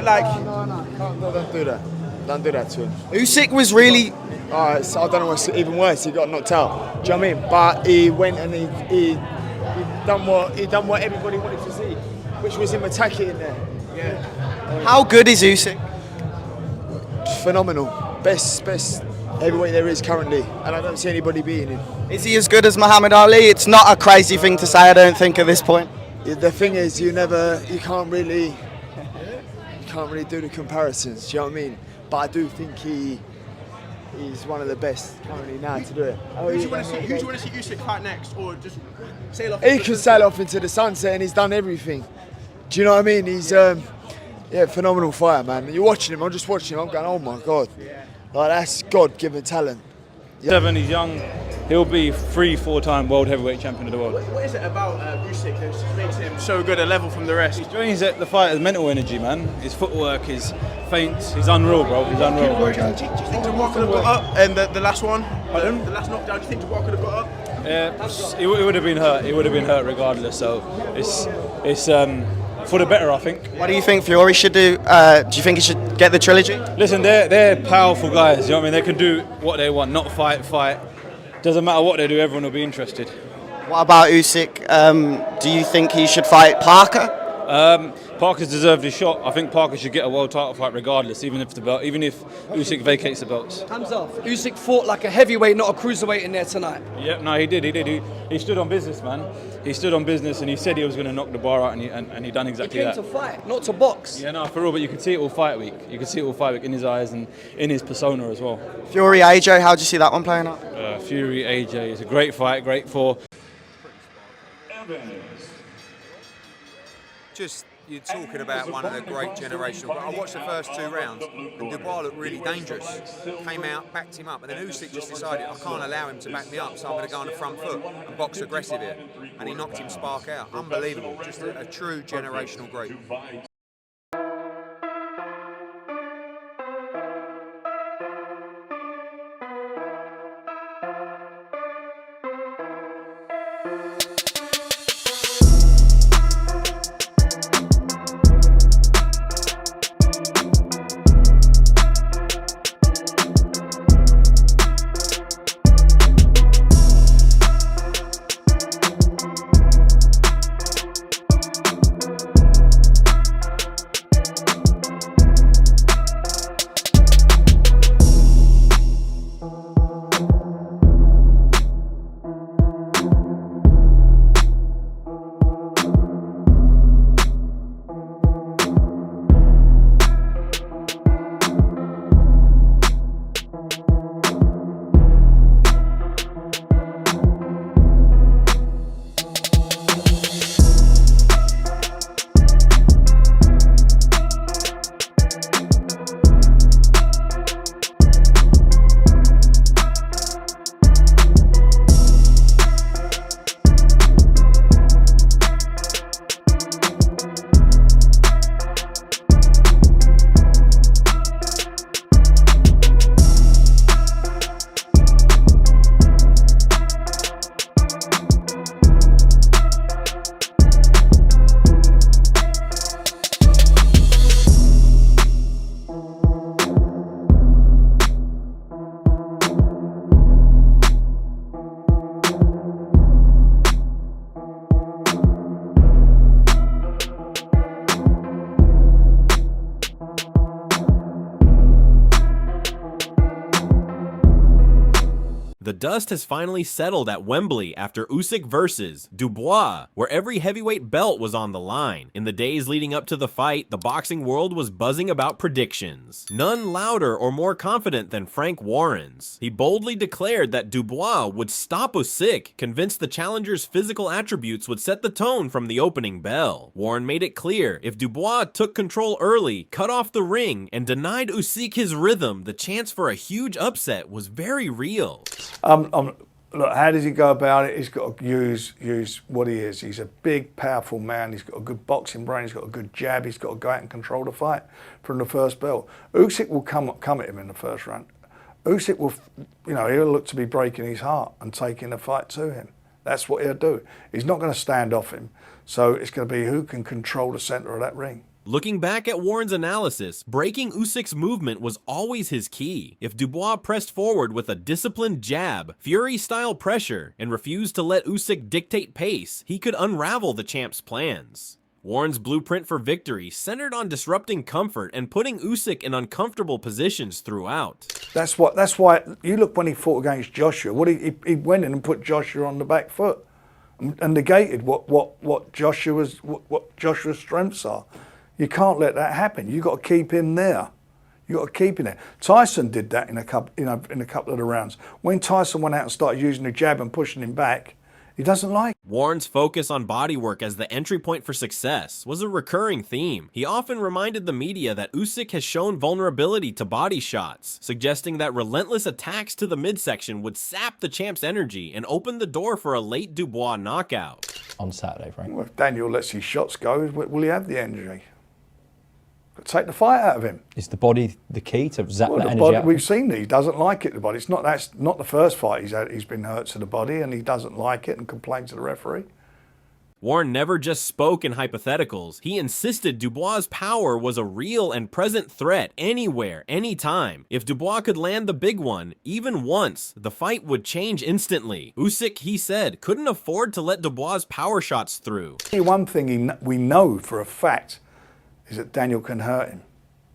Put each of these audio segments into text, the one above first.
like... No, don't do that. Don't do that to him. Usyk was really... I don't know what's even worse. He got knocked out. Do you know what I mean? But he went and he done what everybody wanted to see, which was him attacking in there. Yeah. How good is Usyk? Phenomenal. Best heavyweight there is currently, and I don't see anybody beating him. Is he as good as Muhammad Ali? It's not a crazy thing to say, I don't think, at this point. The thing is, you can't really do the comparisons. Do you know what I mean? But I do think he's one of the best currently now to do it. Who do you want to see Usyk fight next, or just sail off? He can sail off into the sunset, and he's done everything. Do you know what I mean? He's phenomenal fighter, man. You're watching him. I'm just watching him. I'm going, oh my god, like that's God-given talent. Yeah. 7, he's young. He'll be 3-4-time world heavyweight champion of the world. What is it about Usyk that makes him so good a level from the rest? He joins the fighter's mental energy, man. His footwork, his feints. He's unreal, bro. He's unreal. Do you think Dubois could have got up in the last one? Pardon? The last knockdown. Do you think Dubois could have got up? He would have been hurt. He would have been hurt regardless. So it's for the better, I think. What do you think Fury should do? Do you think he should get the trilogy? Listen, they're powerful guys. You know what I mean? They can do what they want, not fight. Doesn't matter what they do, everyone will be interested. What about Usyk? Do you think he should fight Parker? Parker's deserved his shot. I think Parker should get a world title fight regardless, even if Usyk vacates the belts. Hands off. Usyk fought like a heavyweight, not a cruiserweight in there tonight. Yep, no, he did. He stood on business, man. He stood on business, and he said he was going to knock the bar out, and he done exactly that. He came to fight, not to box. Yeah, no, for real. But you could see it all fight week. You could see it all fight week in his eyes and in his persona as well. Fury AJ, how do you see that one playing out? Fury AJ is a great fight, great for. Just you're talking about one of the great generational. I watched the first 2 rounds, and Dubois looked really dangerous. Came out, backed him up, and then Usyk just decided I can't allow him to back me up, so I'm going to go on the front foot and box aggressive here. And he knocked him spark out. Unbelievable, just a true generational great. The dust has finally settled at Wembley after Usyk versus Dubois, where every heavyweight belt was on the line. In the days leading up to the fight, the boxing world was buzzing about predictions. None louder or more confident than Frank Warren's. He boldly declared that Dubois would stop Usyk, convinced the challenger's physical attributes would set the tone from the opening bell. Warren made it clear, if Dubois took control early, cut off the ring, and denied Usyk his rhythm, the chance for a huge upset was very real. Look, how does he go about it? He's got to use what he is. He's a big, powerful man. He's got a good boxing brain. He's got a good jab. He's got to go out and control the fight from the first bell. Usyk will come at him in the first round. Usyk will, he'll look to be breaking his heart and taking the fight to him. That's what he'll do. He's not going to stand off him. So it's going to be who can control the centre of that ring. Looking back at Warren's analysis, breaking Usyk's movement was always his key. If Dubois pressed forward with a disciplined jab, Fury-style pressure, and refused to let Usyk dictate pace, he could unravel the champ's plans. Warren's blueprint for victory centered on disrupting comfort and putting Usyk in uncomfortable positions throughout. That's why you look when he fought against Joshua. He went in and put Joshua on the back foot and negated what Joshua's strengths are. You can't let that happen. You got to keep him there. You got to keep him there. Tyson did that in a couple of the rounds. When Tyson went out and started using the jab and pushing him back, he doesn't like. Warren's focus on bodywork as the entry point for success was a recurring theme. He often reminded the media that Usyk has shown vulnerability to body shots, suggesting that relentless attacks to the midsection would sap the champ's energy and open the door for a late Dubois knockout. On Saturday, Frank. Well, if Daniel lets his shots go, will he have the energy? Take the fight out of him. Is the body the key to zap that energy body, out? we've seen that he doesn't like it. The body. That's not the first fight he's been hurt to the body, and he doesn't like it and complains to the referee. Warren never just spoke in hypotheticals. He insisted Dubois' power was a real and present threat anywhere, anytime. If Dubois could land the big one, even once, the fight would change instantly. Usyk, he said, couldn't afford to let Dubois' power shots through. One thing we know for a fact is that Daniel can hurt him,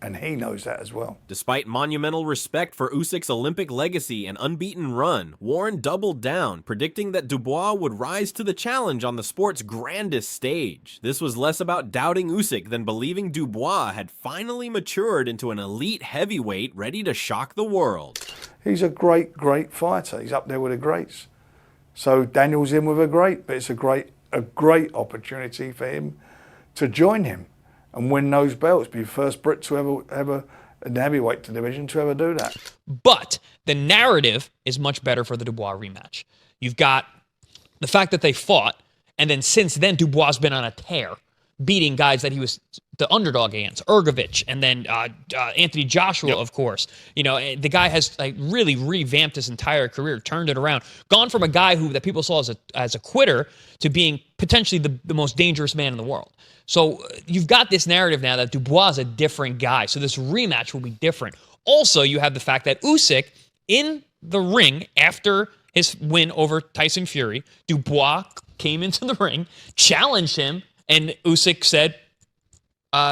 and he knows that as well. Despite monumental respect for Usyk's Olympic legacy and unbeaten run, Warren doubled down, predicting that Dubois would rise to the challenge on the sport's grandest stage. This was less about doubting Usyk than believing Dubois had finally matured into an elite heavyweight ready to shock the world. He's a great, great fighter. He's up there with the greats. So Daniel's in with a great, but it's a great opportunity for him to join him and win those belts, be the first Brit to ever in the heavyweight division to ever do that. But the narrative is much better for the Dubois rematch. You've got the fact that they fought, and then since then Dubois has been on a tear, beating guys that he was the underdog against, Ergovich, and then Anthony Joshua, of course. You know, the guy has like really revamped his entire career, turned it around, gone from a guy that people saw as a quitter to being potentially the most dangerous man in the world. So you've got this narrative now that Dubois is a different guy. So this rematch will be different. Also, you have the fact that Usyk in the ring after his win over Tyson Fury, Dubois came into the ring, challenged him, and Usyk said,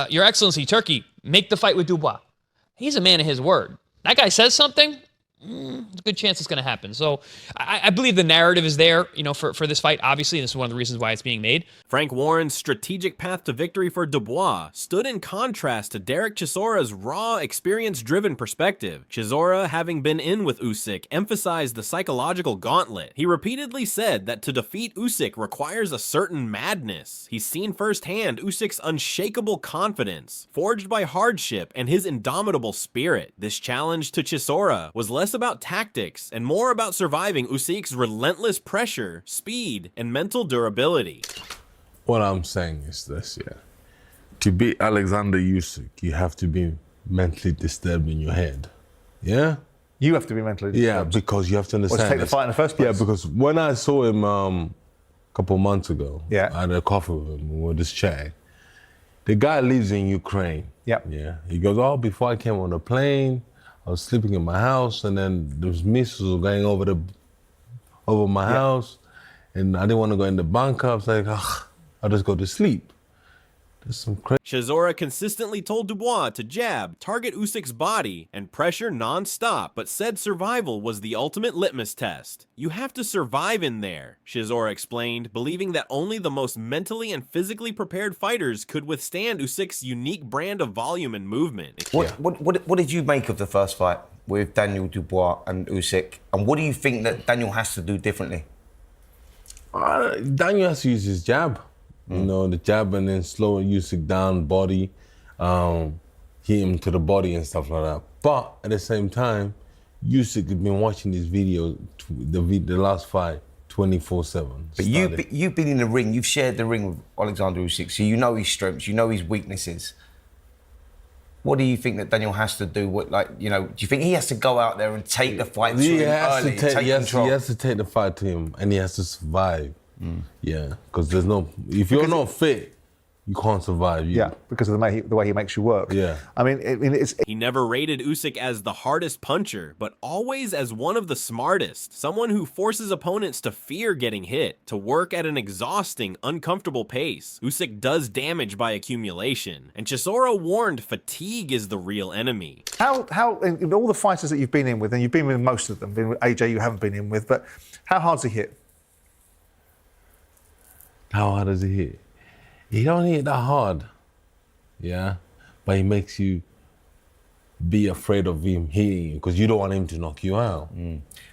Your Excellency, Turkey, make the fight with Dubois. He's a man of his word. That guy says something, there's a good chance it's going to happen. So I believe the narrative is there, for this fight, obviously, and this is one of the reasons why it's being made. Frank Warren's strategic path to victory for Dubois stood in contrast to Derek Chisora's raw, experience-driven perspective. Chisora, having been in with Usyk, emphasized the psychological gauntlet. He repeatedly said that to defeat Usyk requires a certain madness. He's seen firsthand Usyk's unshakable confidence, forged by hardship and his indomitable spirit. This challenge to Chisora was less about tactics and more about surviving Usyk's relentless pressure, speed, and mental durability. What I'm saying is this, to beat Oleksandr Usyk, you have to be mentally disturbed in your head. Yeah? You have to be mentally disturbed? Yeah, because you have to understand. Well, to take the fight in the first place? Yeah, because when I saw him a couple of months ago, I had a coffee with him, we were just chatting. The guy lives in Ukraine. Yeah. He goes, before I came on the plane, I was sleeping in my house, and then there was missiles going over my house, and I didn't want to go in the bunker. I was like, I'll just go to sleep. There's some crazy. Chisora consistently told Dubois to jab, target Usyk's body, and pressure non-stop, but said survival was the ultimate litmus test. You have to survive in there, Chisora explained, believing that only the most mentally and physically prepared fighters could withstand Usyk's unique brand of volume and movement. What did you make of the first fight with Daniel Dubois and Usyk? And what do you think that Daniel has to do differently? Daniel has to use his jab. The jab, and then slow Usyk down, body, hit him to the body and stuff like that. But at the same time, Usyk has been watching this video, the last fight, 24/7. But you've been in the ring, you've shared the ring with Oleksandr Usyk, so you know his strengths, you know his weaknesses. What do you think that Daniel has to do? Do you think he has to go out there and take the fight to him early, take control? He has to take the fight to him, and he has to survive. Yeah, because if you're not fit, you can't survive. Yeah, because of the way he makes you work. Yeah. I mean, it's... He never rated Usyk as the hardest puncher, but always as one of the smartest, someone who forces opponents to fear getting hit, to work at an exhausting, uncomfortable pace. Usyk does damage by accumulation, and Chisora warned fatigue is the real enemy. How in all the fighters that you've been in with, and you've been with most of them, been with AJ you haven't been in with, but how hard's he hit? How hard does he hit? He don't hit that hard, yeah, but he makes you be afraid of him hitting you because you don't want him to knock you out.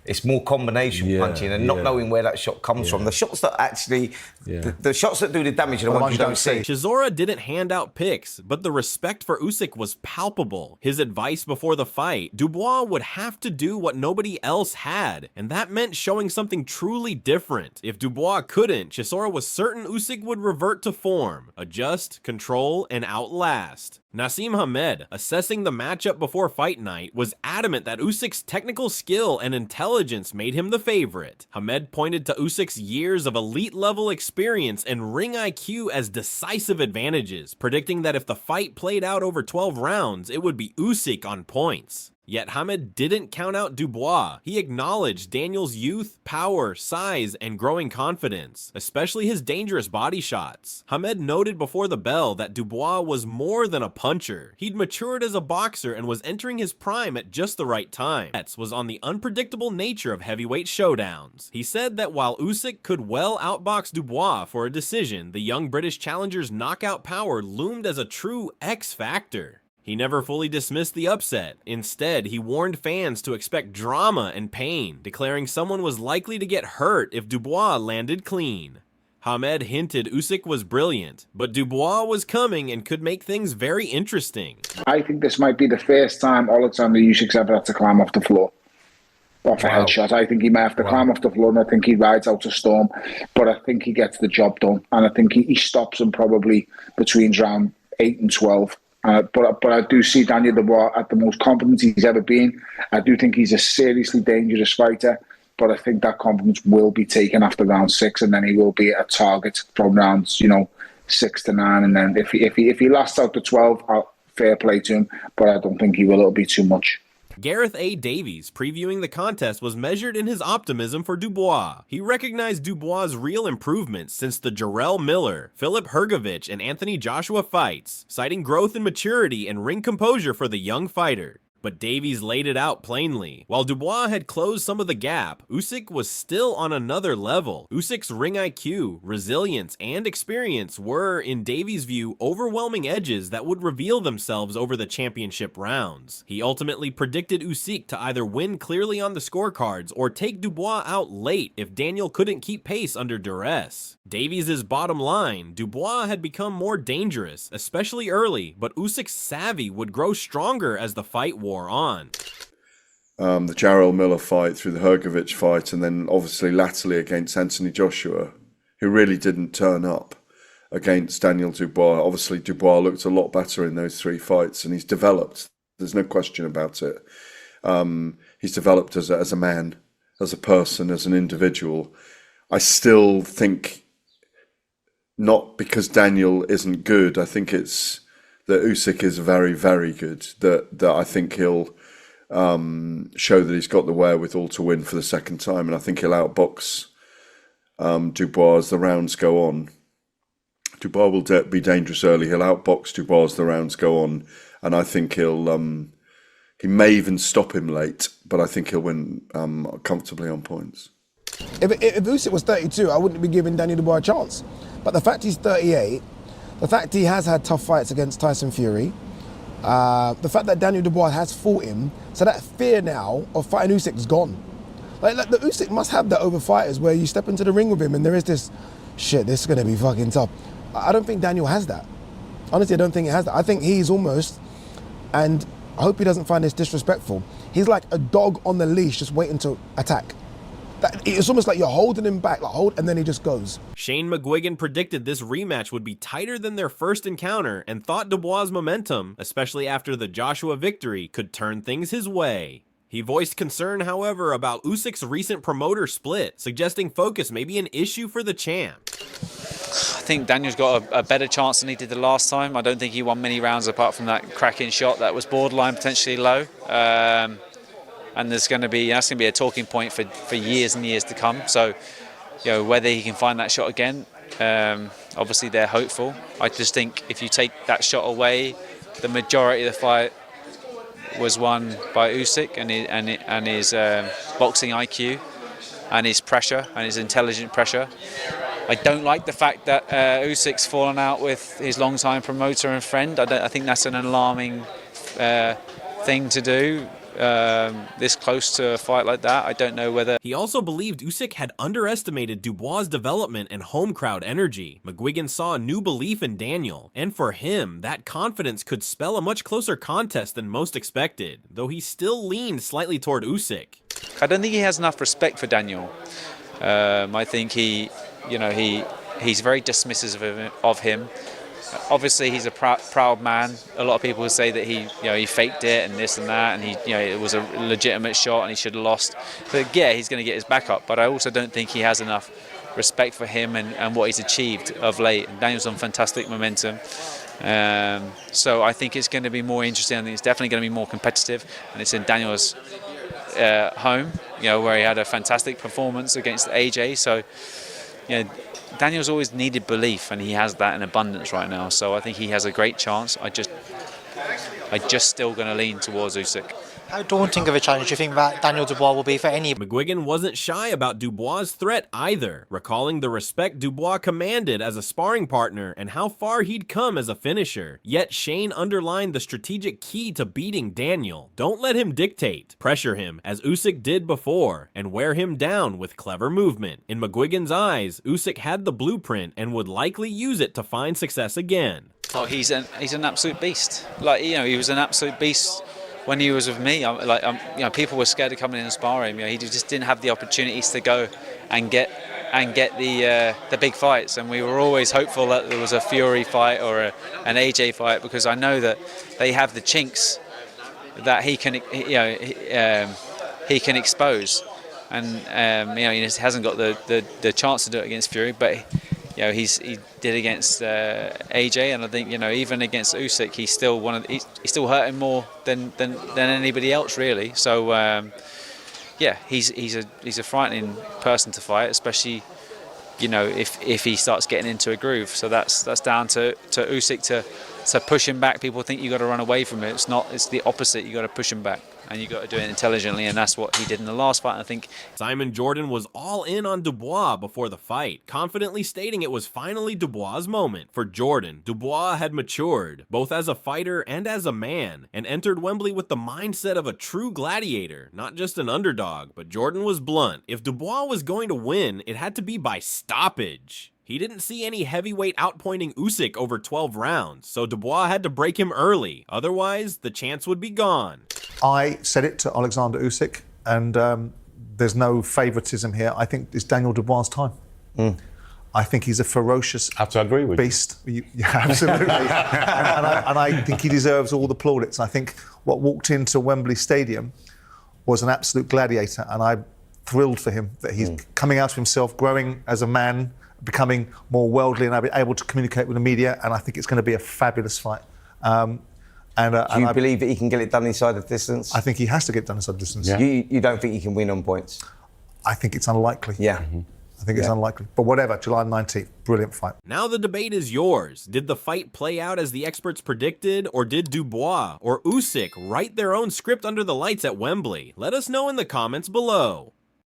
It's more combination punching and not knowing where that shot comes from. The shots that actually, the shots that do the damage are the ones you don't see. Chisora didn't hand out picks, but the respect for Usyk was palpable. His advice before the fight, Dubois would have to do what nobody else had, and that meant showing something truly different. If Dubois couldn't, Chisora was certain Usyk would revert to form, adjust, control, and outlast. Naseem Hamed, assessing the matchup before fight night, was adamant that Usyk's technical skill and intelligence made him the favorite. Hamed pointed to Usyk's years of elite-level experience and ring IQ as decisive advantages, predicting that if the fight played out over 12 rounds, it would be Usyk on points. Yet Hamed didn't count out Dubois. He acknowledged Daniel's youth, power, size, and growing confidence, especially his dangerous body shots. Hamed noted before the bell that Dubois was more than a puncher. He'd matured as a boxer and was entering his prime at just the right time. That was on the unpredictable nature of heavyweight showdowns. He said that while Usyk could well outbox Dubois for a decision, the young British challenger's knockout power loomed as a true X factor. He never fully dismissed the upset. Instead, he warned fans to expect drama and pain, declaring someone was likely to get hurt if Dubois landed clean. Hamed hinted Usyk was brilliant, but Dubois was coming and could make things very interesting. I think this might be the first time Oleksandr Usyk's ever had to climb off the floor. Off a headshot. I think he may have to climb off the floor, and I think he rides out a storm, but I think he gets the job done, and I think he stops him probably between round 8 and 12. But I do see Daniel Dubois at the most confident he's ever been. I do think he's a seriously dangerous fighter, but I think that confidence will be taken after round 6, and then he will be a target from rounds 6 to 9, and then if he lasts out to 12, fair play to him. But I don't think he will. It'll be too much. Gareth A. Davies, previewing the contest, was measured in his optimism for Dubois. He recognized Dubois' real improvements since the Jarrell Miller, Filip Hrgovic, and Anthony Joshua fights, citing growth in maturity and ring composure for the young fighter. But Davies laid it out plainly. While Dubois had closed some of the gap, Usyk was still on another level. Usyk's ring IQ, resilience, and experience were, in Davies' view, overwhelming edges that would reveal themselves over the championship rounds. He ultimately predicted Usyk to either win clearly on the scorecards or take Dubois out late if Daniel couldn't keep pace under duress. Davies' bottom line, Dubois had become more dangerous, especially early, but Usyk's savvy would grow stronger as the fight wore on. The Jarrell Miller fight, through the Hrgovic fight, and then obviously latterly against Anthony Joshua, who really didn't turn up against Daniel Dubois. Obviously Dubois looked a lot better in those 3 fights, and he's developed. There's no question about it. He's developed as a man, as a person, as an individual. I still think, not because Daniel isn't good, I think it's that Usyk is very, very good, that I think he'll show that he's got the wherewithal to win for the second time, and I think he'll outbox Dubois as the rounds go on. Dubois will be dangerous early. He'll outbox Dubois as the rounds go on, and I think he may even stop him late, but I think he'll win comfortably on points. If Usyk was 32, I wouldn't be giving Daniel Dubois a chance. But the fact he's 38, the fact he has had tough fights against Tyson Fury, the fact that Daniel Dubois has fought him, so that fear now of fighting Usyk is gone. Like the Usyk must have that over fighters where you step into the ring with him and there is this, shit, this is going to be fucking tough. I don't think Daniel has that. Honestly, I don't think he has that. I think he's almost, and I hope he doesn't find this disrespectful, he's like a dog on the leash just waiting to attack. It's almost like you're holding him back, and then he just goes. Shane McGuigan predicted this rematch would be tighter than their first encounter and thought Dubois' momentum, especially after the Joshua victory, could turn things his way. He voiced concern, however, about Usyk's recent promoter split, suggesting focus may be an issue for the champ. think Daniel's got a better chance than he did the last time. I don't think he won many rounds apart from that cracking shot that was borderline potentially low. And that's going to be a talking point for years and years to come. So, whether he can find that shot again, obviously they're hopeful. I just think if you take that shot away, the majority of the fight was won by Usyk and his boxing IQ and his pressure and his intelligent pressure. I don't like the fact that Usyk's fallen out with his longtime promoter and friend. I think that's an alarming thing to do. This close to a fight like that. I don't know whether... He also believed Usyk had underestimated Dubois' development and home crowd energy. McGuigan saw a new belief in Daniel, and for him, that confidence could spell a much closer contest than most expected, though he still leaned slightly toward Usyk. I don't think he has enough respect for Daniel. I think he's very dismissive of him. Obviously, he's a proud man. A lot of people would say that he faked it and this and that, and it was a legitimate shot and he should have lost. But yeah, he's going to get his back up. But I also don't think he has enough respect for him and what he's achieved of late. And Daniel's on fantastic momentum. So I think it's going to be more interesting. I think it's definitely going to be more competitive, and it's in Daniel's home, where he had a fantastic performance against AJ. So, Daniel's always needed belief, and he has that in abundance right now. So I think he has a great chance. I just still going to lean towards Usyk. How daunting of a challenge do you think that Daniel Dubois will be for any? McGuigan wasn't shy about Dubois' threat either, recalling the respect Dubois commanded as a sparring partner and how far he'd come as a finisher. Yet Shane underlined the strategic key to beating Daniel. Don't let him dictate. Pressure him, as Usyk did before, and wear him down with clever movement. In McGuigan's eyes, Usyk had the blueprint and would likely use it to find success again. Oh, he's an absolute beast. He was an absolute beast when he was with me. People were scared of coming in and sparring. He just didn't have the opportunities to go and get the big fights. And we were always hopeful that there was a Fury fight or an AJ fight, because I know that they have the chinks that he can expose. And he just hasn't got the chance to do it against Fury, but he did against AJ, and I think even against Usyk, he's still hurting more than anybody else really. So he's a frightening person to fight, especially if he starts getting into a groove. So that's down to Usyk to push him back. People think you got to run away from it. It's not. It's the opposite. You got to push him back, and you got to do it intelligently, and that's what he did in the last fight. I think Simon Jordan was all in on Dubois before the fight, confidently stating it was finally Dubois' moment. For Jordan, Dubois had matured, both as a fighter and as a man, and entered Wembley with the mindset of a true gladiator, not just an underdog. But Jordan was blunt. If Dubois was going to win, it had to be by stoppage. He didn't see any heavyweight outpointing Usyk over 12 rounds, so Dubois had to break him early. Otherwise, the chance would be gone. I said it to Oleksandr Usyk, and there's no favouritism here. I think it's Daniel Dubois' time. I think he's a ferocious beast. Yeah, absolutely. and I think he deserves all the plaudits. I think what walked into Wembley Stadium was an absolute gladiator, and I'm thrilled for him that he's coming out of himself, growing as a man, becoming more worldly and able to communicate with the media, and I think it's going to be a fabulous fight. Do you believe that he can get it done inside the distance? I think he has to get it done inside the distance. Yeah. You don't think he can win on points? I think it's unlikely. Yeah. I think it's unlikely. But whatever, July 19th, brilliant fight. Now the debate is yours. Did the fight play out as the experts predicted, or did Dubois or Usyk write their own script under the lights at Wembley? Let us know in the comments below.